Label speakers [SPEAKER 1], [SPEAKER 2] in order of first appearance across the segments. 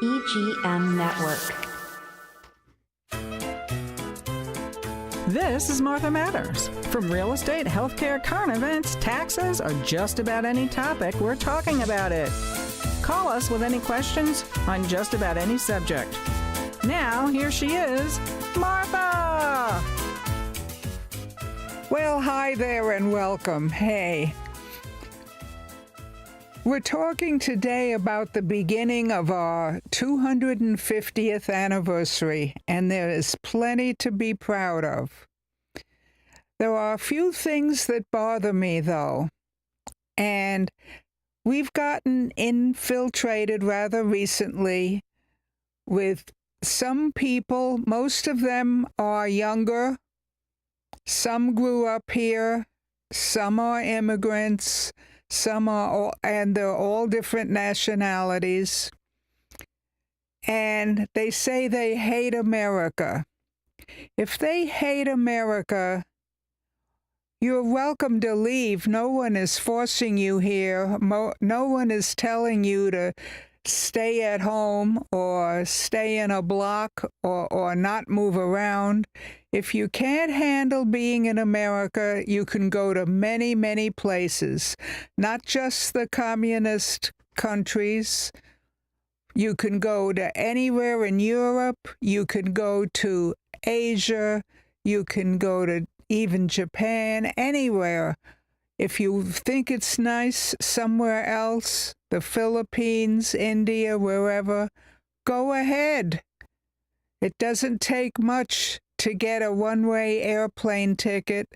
[SPEAKER 1] EGM Network.
[SPEAKER 2] This is Martha Matters. From real estate, healthcare, current events, taxes, or just about any topic, we're talking about it. Call us with any questions on just about any subject. Now, here she is, Martha!
[SPEAKER 3] Well, hi there and welcome. Hey. We're talking today about the beginning of our 250th anniversary, and there is plenty to be proud of. There are a few things that bother me, though, and we've gotten infiltrated rather recently with some people. Most of them are younger. Some grew up here. Some are immigrants. Some are all, and they're all different nationalities. And they say they hate America. If they hate America, you're welcome to leave. No one is forcing you here. No one is telling you to stay at home or stay in a block or not move around. If you can't handle being in America, you can go to many, many places, not just the communist countries. You can go to anywhere in Europe. You can go to Asia. You can go to even Japan, anywhere. If you think it's nice somewhere else, the Philippines, India, wherever, go ahead. It doesn't take much to get a one-way airplane ticket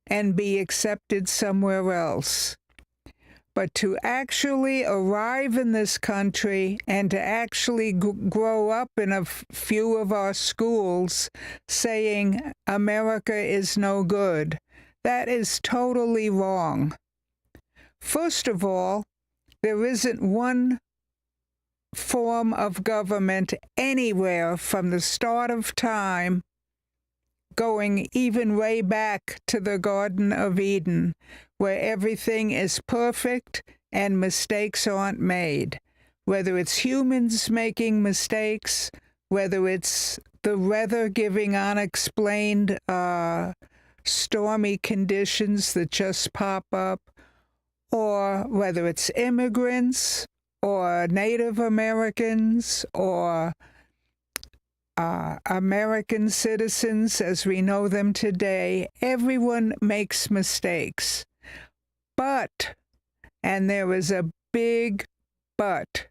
[SPEAKER 3] and be accepted somewhere else. But to actually arrive in this country and to actually grow up in a few of our schools saying America is no good, that is totally wrong. First of all, there isn't one form of government anywhere from the start of time, going even way back to the Garden of Eden, where everything is perfect and mistakes aren't made. Whether it's humans making mistakes, whether it's the weather giving unexplained stormy conditions that just pop up, or whether it's immigrants or Native Americans or American citizens as we know them today, everyone makes mistakes. But, and there is a big but,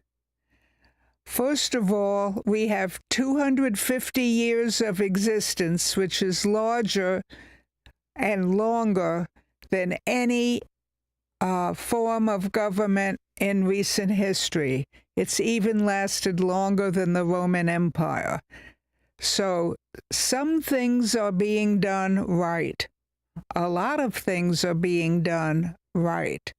[SPEAKER 3] first of all, we have 250 years of existence, which is larger and longer than any form of government in recent history. It's even lasted longer than the Roman Empire. So some things are being done right. A lot of things are being done right.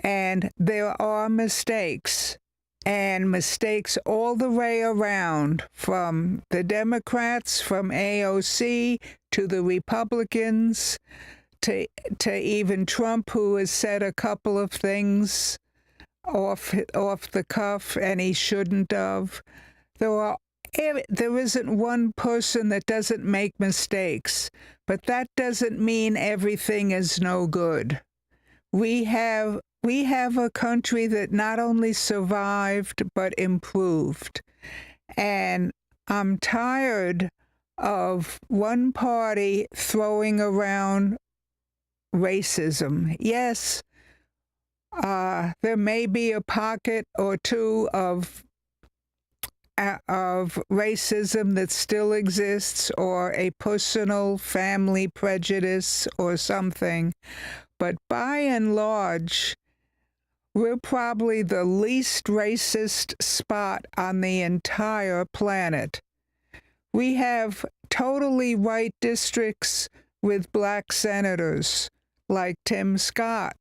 [SPEAKER 3] And there are mistakes, and mistakes all the way around, from the Democrats, from AOC, to the Republicans, to even Trump, who has said a couple of things off the cuff, and he shouldn't have. There isn't one person that doesn't make mistakes, but that doesn't mean everything is no good. We have a country that not only survived, but improved. And I'm tired of one party throwing around racism. Yes, there may be a pocket or two of racism that still exists, or a personal family prejudice or something, but by and large, we're probably the least racist spot on the entire planet. We have totally white districts with black senators, like Tim Scott.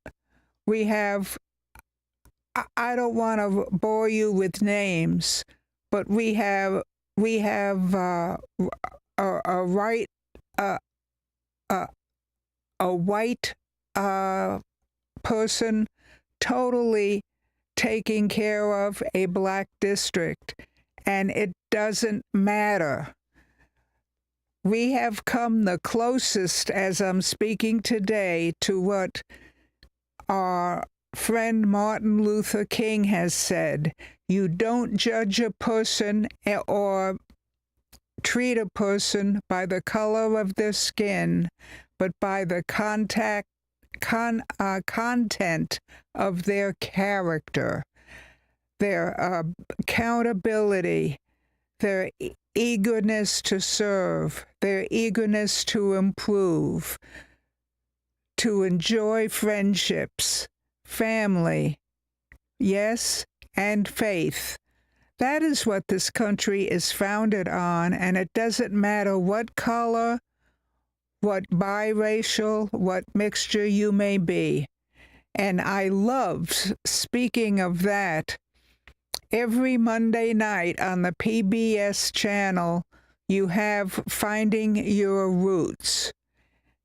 [SPEAKER 3] We have, I don't want to bore you with names, but we have a white person totally taking care of a black district, and it doesn't matter. We have come the closest, as I'm speaking today, to what our friend Martin Luther King has said. You don't judge a person or treat a person by the color of their skin, but by the content of their character, their accountability, their eagerness to serve, their eagerness to improve, to enjoy friendships, family, yes, and faith. That is what this country is founded on, and it doesn't matter what color, what biracial, what mixture you may be. And I love, speaking of that, every Monday night on the PBS channel, you have Finding Your Roots.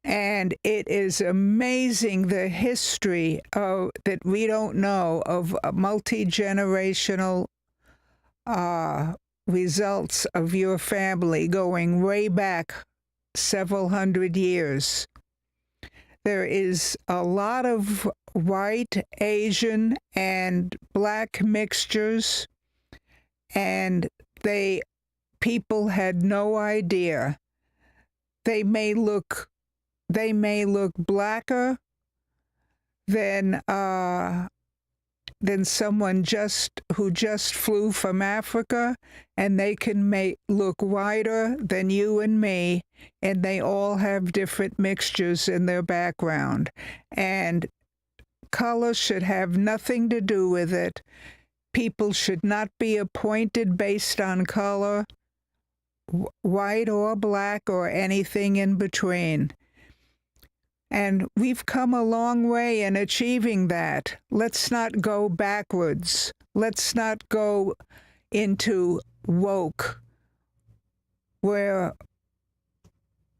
[SPEAKER 3] And it is amazing the history that we don't know of multi-generational results of your family going way back several hundred years. There is a lot of white, Asian, and black mixtures, and people had no idea. They may look blacker than someone who just flew from Africa, and they can look whiter than you and me, and they all have different mixtures in their background. And color should have nothing to do with it. People should not be appointed based on color, white or black or anything in between. And we've come a long way in achieving that. Let's not go backwards. Let's not go into woke, where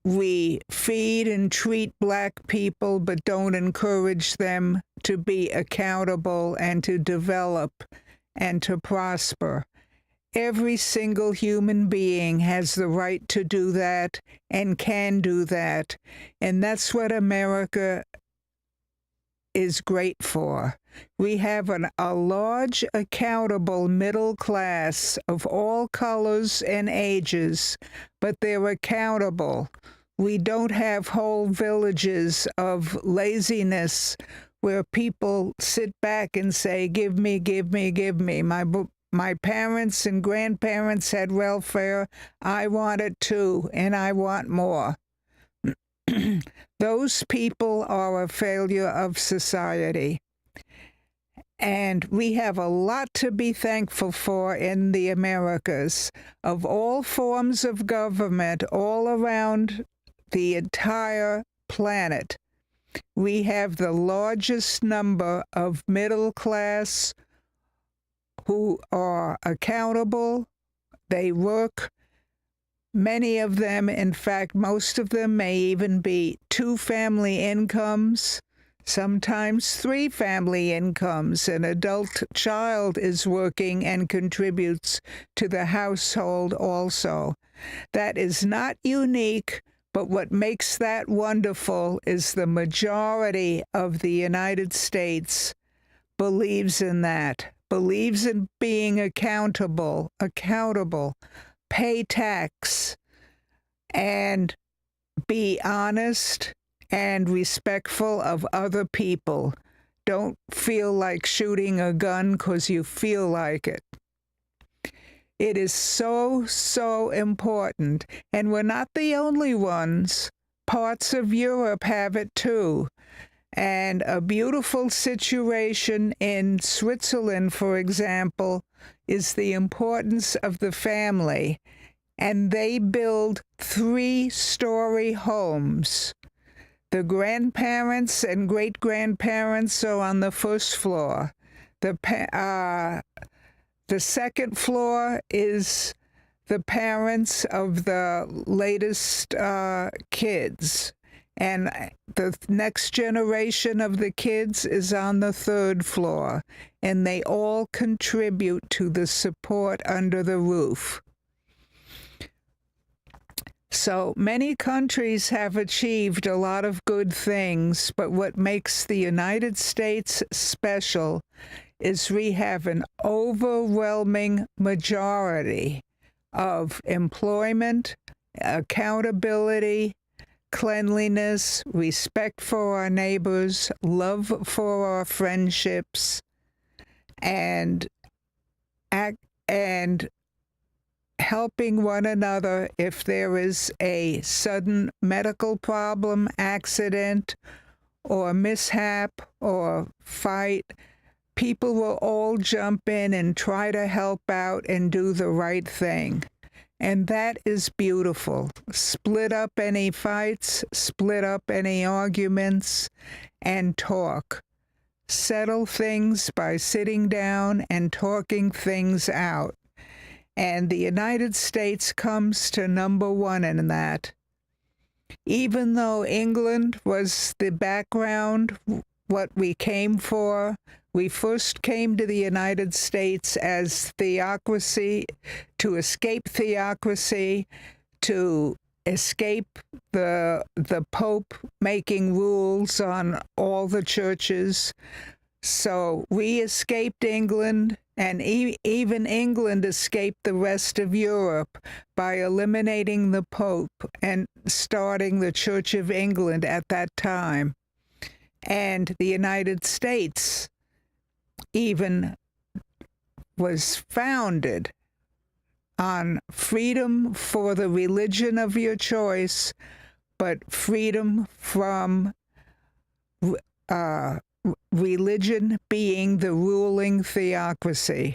[SPEAKER 3] we feed and treat black people but don't encourage them to be accountable and to develop and to prosper. Every single human being has the right to do that and can do that. And that's what America is great for. We have a large, accountable middle class of all colors and ages, but they're accountable. We don't have whole villages of laziness where people sit back and say, give me, give me, give me. My parents and grandparents had welfare. I want it too, and I want more. Those people are a failure of society. And we have a lot to be thankful for in the Americas, of all forms of government all around the entire planet. We have the largest number of middle class who are accountable. They work. Many of them, in fact, most of them may even be 2 family incomes, sometimes 3 family incomes. An adult child is working and contributes to the household also. That is not unique, but what makes that wonderful is the majority of the United States believes in that. Believes in being accountable, pay tax, and be honest and respectful of other people. Don't feel like shooting a gun because you feel like it. It is so, so important. And we're not the only ones. Parts of Europe have it too. And a beautiful situation in Switzerland, for example, is the importance of the family. And they build 3-story homes. The grandparents and great-grandparents are on the first floor. The second floor is the parents of the latest kids. and the next generation of the kids is on the third floor, and they all contribute to the support under the roof. So many countries have achieved a lot of good things, but what makes the United States special is we have an overwhelming majority of employment, accountability, cleanliness, respect for our neighbors, love for our friendships, and helping one another if there is a sudden medical problem, accident, or mishap, or fight. People will all jump in and try to help out and do the right thing. And that is beautiful. Split up any fights, split up any arguments, and talk. Settle things by sitting down and talking things out. And the United States comes to number one in that. Even though England was the background, what we came for, we first came to the United States as theocracy, to escape theocracy, to escape the Pope making rules on all the churches. So we escaped England, and even England escaped the rest of Europe by eliminating the Pope and starting the Church of England at that time. And the United States even was founded on freedom for the religion of your choice, but freedom from religion being the ruling theocracy.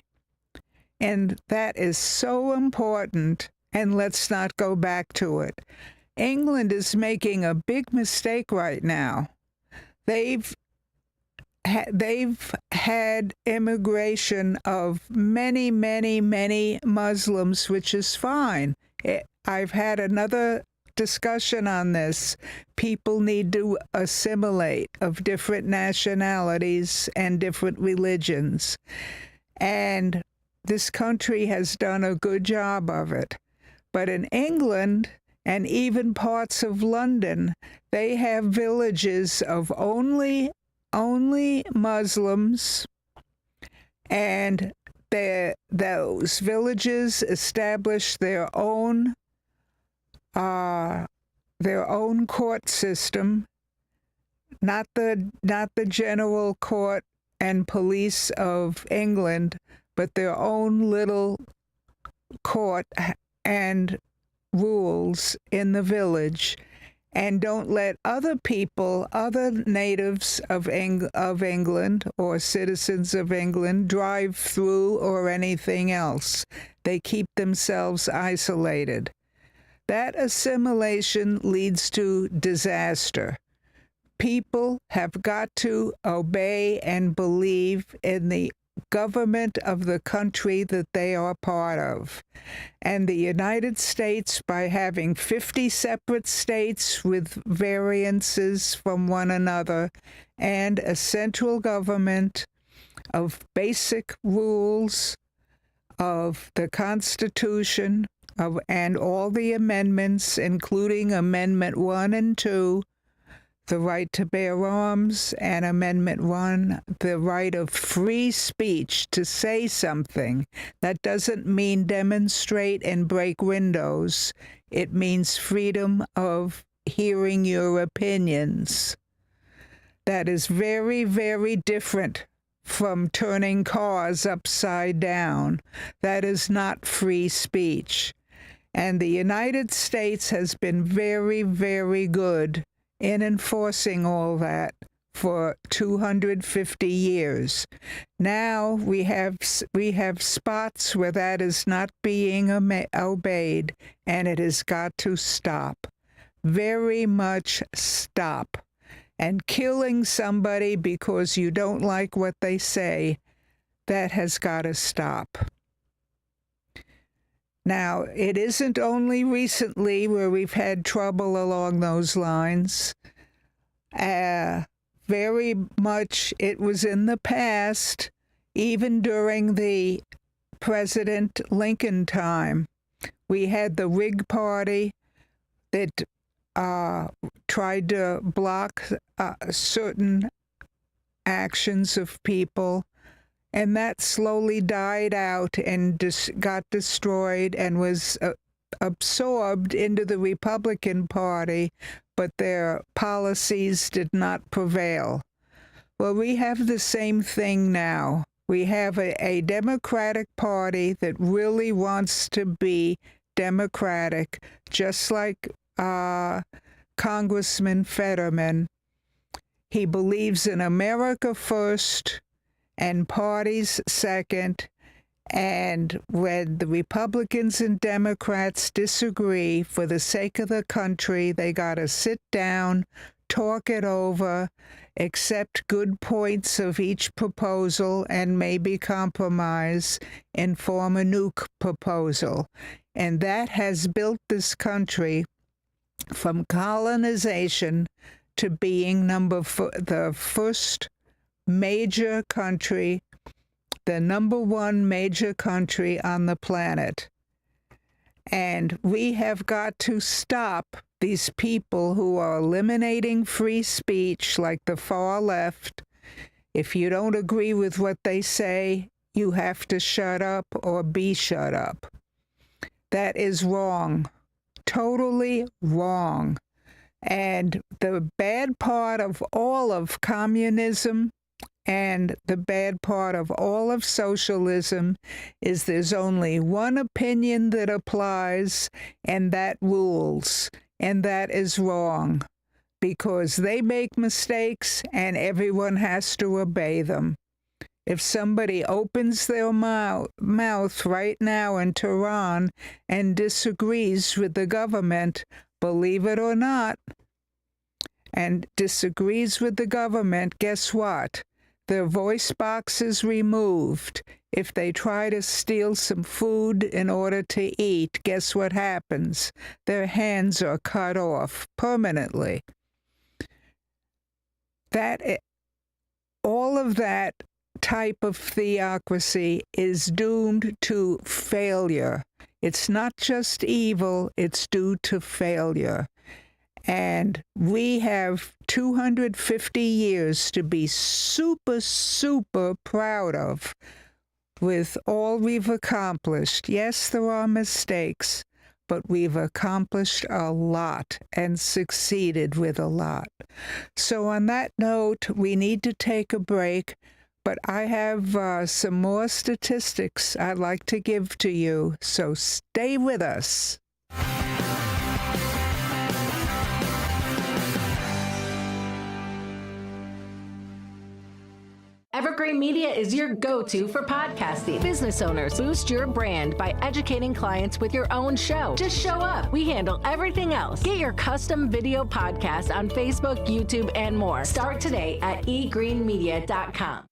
[SPEAKER 3] And that is so important, and let's not go back to it. England is making a big mistake right now. They've had immigration of many, many, many Muslims, which is fine. I've had another discussion on this. People need to assimilate of different nationalities and different religions. And this country has done a good job of it. But in England, and even parts of London, they have villages of only Muslims, and those villages establish their own court system, not the general court and police of England, but their own little court and rules in the village, and don't let other people, other natives of England or citizens of England drive through or anything else. They keep themselves isolated. That assimilation leads to disaster. People have got to obey and believe in the government of the country that they are part of. And the United States, by having 50 separate states with variances from one another, and a central government of basic rules of the Constitution and all the amendments, including Amendment 1 and 2, the right to bear arms, and Amendment 1, the right of free speech to say something. That doesn't mean demonstrate and break windows. It means freedom of hearing your opinions. That is very, very different from turning cars upside down. That is not free speech. And the United States has been very, very good in enforcing all that for 250 years. Now we have spots where that is not being obeyed, and it has got to stop. Very much stop. And killing somebody because you don't like what they say, that has got to stop. Now, it isn't only recently where we've had trouble along those lines. Very much it was in the past, even during the President Lincoln time. We had the Whig Party that tried to block certain actions of people, and that slowly died out and got destroyed and was absorbed into the Republican Party, but their policies did not prevail. Well, we have the same thing now. We have a Democratic Party that really wants to be democratic, just like Congressman Fetterman. He believes in America first and parties second. And when the Republicans and Democrats disagree, for the sake of the country, they got to sit down, talk it over, accept good points of each proposal, and maybe compromise and form a new proposal. And that has built this country from colonization to being the first major country, the number one major country on the planet. And we have got to stop these people who are eliminating free speech, like the far left. If you don't agree with what they say, you have to shut up or be shut up. That is wrong. Totally wrong. And the bad part of all of communism and the bad part of all of socialism is there's only one opinion that applies, and that rules. And that is wrong, because they make mistakes and everyone has to obey them. If somebody opens their mouth right now in Tehran and disagrees with the government, believe it or not, and disagrees with the government, guess what? Their voice box is removed. If they try to steal some food in order to eat, guess what happens? Their hands are cut off permanently. All of that type of theocracy is doomed to failure. It's not just evil, it's due to failure. And we have 250 years to be super, super proud of with all we've accomplished. Yes, there are mistakes, but we've accomplished a lot and succeeded with a lot. So on that note, we need to take a break, but I have some more statistics I'd like to give to you, so stay with us.
[SPEAKER 4] Evergreen Media is your go-to for podcasting. Business owners, boost your brand by educating clients with your own show. Just show up. We handle everything else. Get your custom video podcast on Facebook, YouTube, and more. Start today at egreenmedia.com.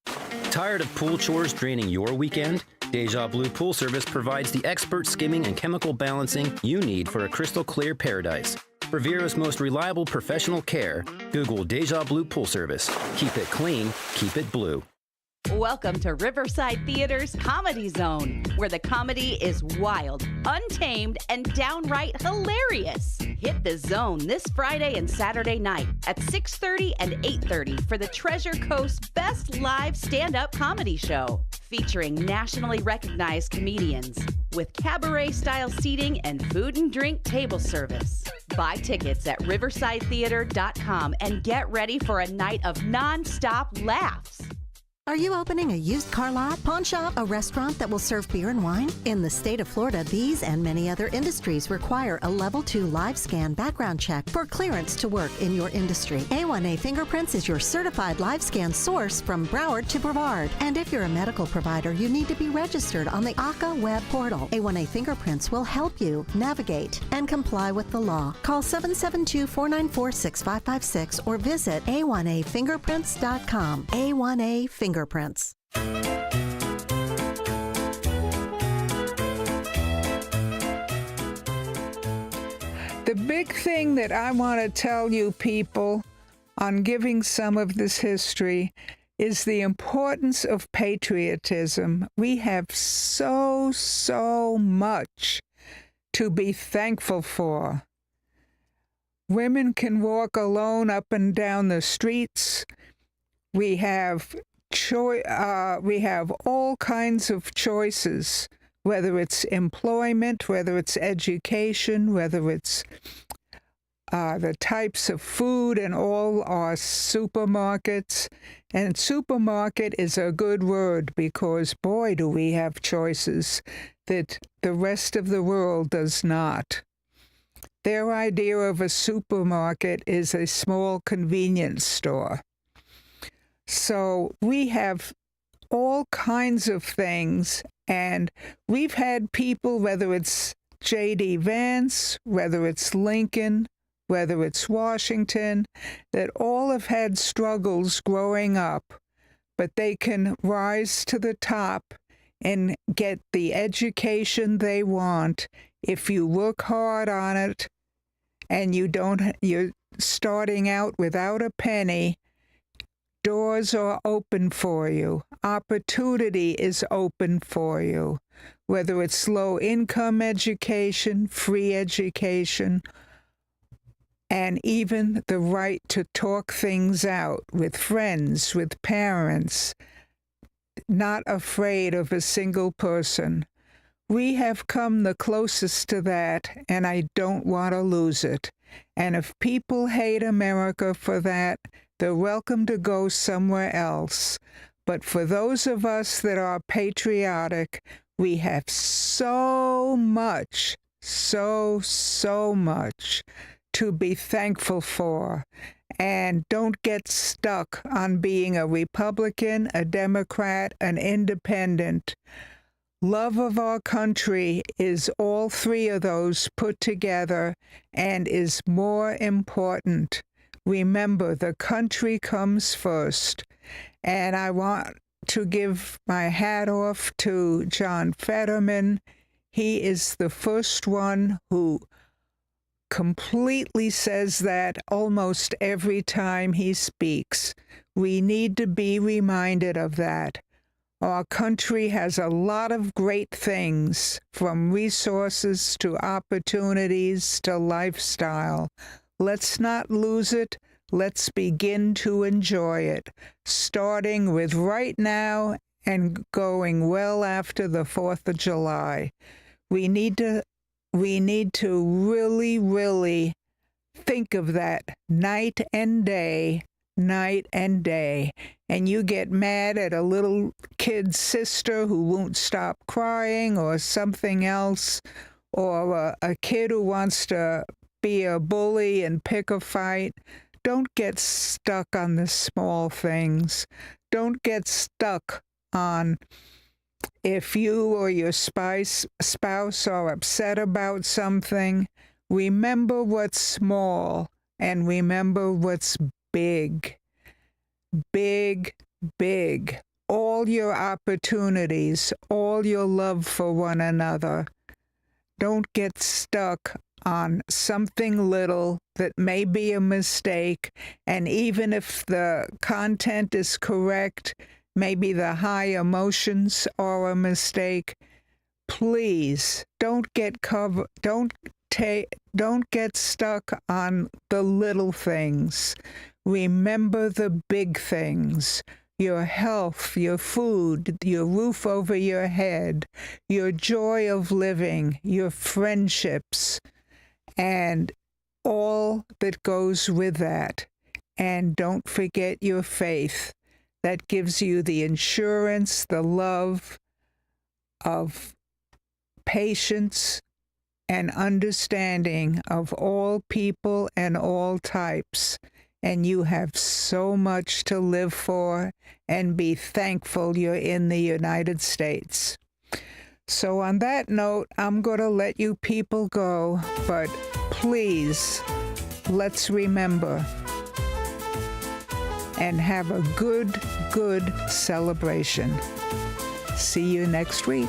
[SPEAKER 5] Tired of pool chores draining your weekend? Deja Blue Pool Service provides the expert skimming and chemical balancing you need for a crystal clear paradise. For Vera's most reliable professional care, Google Deja Blue Pool Service. Keep it clean, keep it blue.
[SPEAKER 6] Welcome to Riverside Theater's Comedy Zone, where the comedy is wild, untamed, and downright hilarious. Hit the zone this Friday and Saturday night at 6:30 and 8:30 for the Treasure Coast's best live stand-up comedy show, featuring nationally recognized comedians with cabaret-style seating and food and drink table service. Buy tickets at riversidetheater.com and get ready for a night of non-stop laughs.
[SPEAKER 7] Are you opening a used car lot, pawn shop, a restaurant that will serve beer and wine? In the state of Florida, these and many other industries require a Level 2 live scan background check for clearance to work in your industry. A1A Fingerprints is your certified live scan source from Broward to Brevard. And if you're a medical provider, you need to be registered on the ACA web portal. A1A Fingerprints will help you navigate and comply with the law. Call 772-494-6556 or visit a1afingerprints.com. A1A Fingerprints.
[SPEAKER 3] The big thing that I want to tell you people on giving some of this history is the importance of patriotism. We have so much to be thankful for. Women can walk alone up and down the streets. We have all kinds of choices, whether it's employment, whether it's education, whether it's the types of food in all our supermarkets. And supermarket is a good word because, boy, do we have choices that the rest of the world does not. Their idea of a supermarket is a small convenience store. So we have all kinds of things, and we've had people, whether it's J.D. Vance, whether it's Lincoln, whether it's Washington, that all have had struggles growing up, but they can rise to the top and get the education they want if you work hard on it and you're starting out without a penny. Doors are open for you. Opportunity is open for you, whether it's low-income education, free education, and even the right to talk things out with friends, with parents, not afraid of a single person. We have come the closest to that, and I don't want to lose it. And if people hate America for that, they're welcome to go somewhere else. But for those of us that are patriotic, we have so much, so much to be thankful for. And don't get stuck on being a Republican, a Democrat, an independent. Love of our country is all three of those put together and is more important. Remember, the country comes first. And I want to give my hat off to John Fetterman. He is the first one who completely says that almost every time he speaks. We need to be reminded of that. Our country has a lot of great things, from resources to opportunities to lifestyle. Let's not lose it. Let's begin to enjoy it, starting with right now and going well after the 4th of July. We need to really think of that night and day. And you get mad at a little kid's sister who won't stop crying, or something else, or a kid who wants to be a bully and pick a fight. Don't get stuck on the small things. Don't get stuck on if you or your spouse are upset about something. Remember what's small and remember what's big. Big. All your opportunities, all your love for one another. Don't get stuck on something little that may be a mistake, and even if the content is correct, maybe the high emotions are a mistake. Please don't get stuck on the little things. Remember the big things. Your health, your food, your roof over your head, your joy of living, your friendships, and all that goes with that. And don't forget your faith. That gives you the insurance, the love of patience and understanding of all people and all types. And you have so much to live for, and be thankful you're in the United States. So on that note, I'm going to let you people go, but please, let's remember and have a good celebration. See you next week.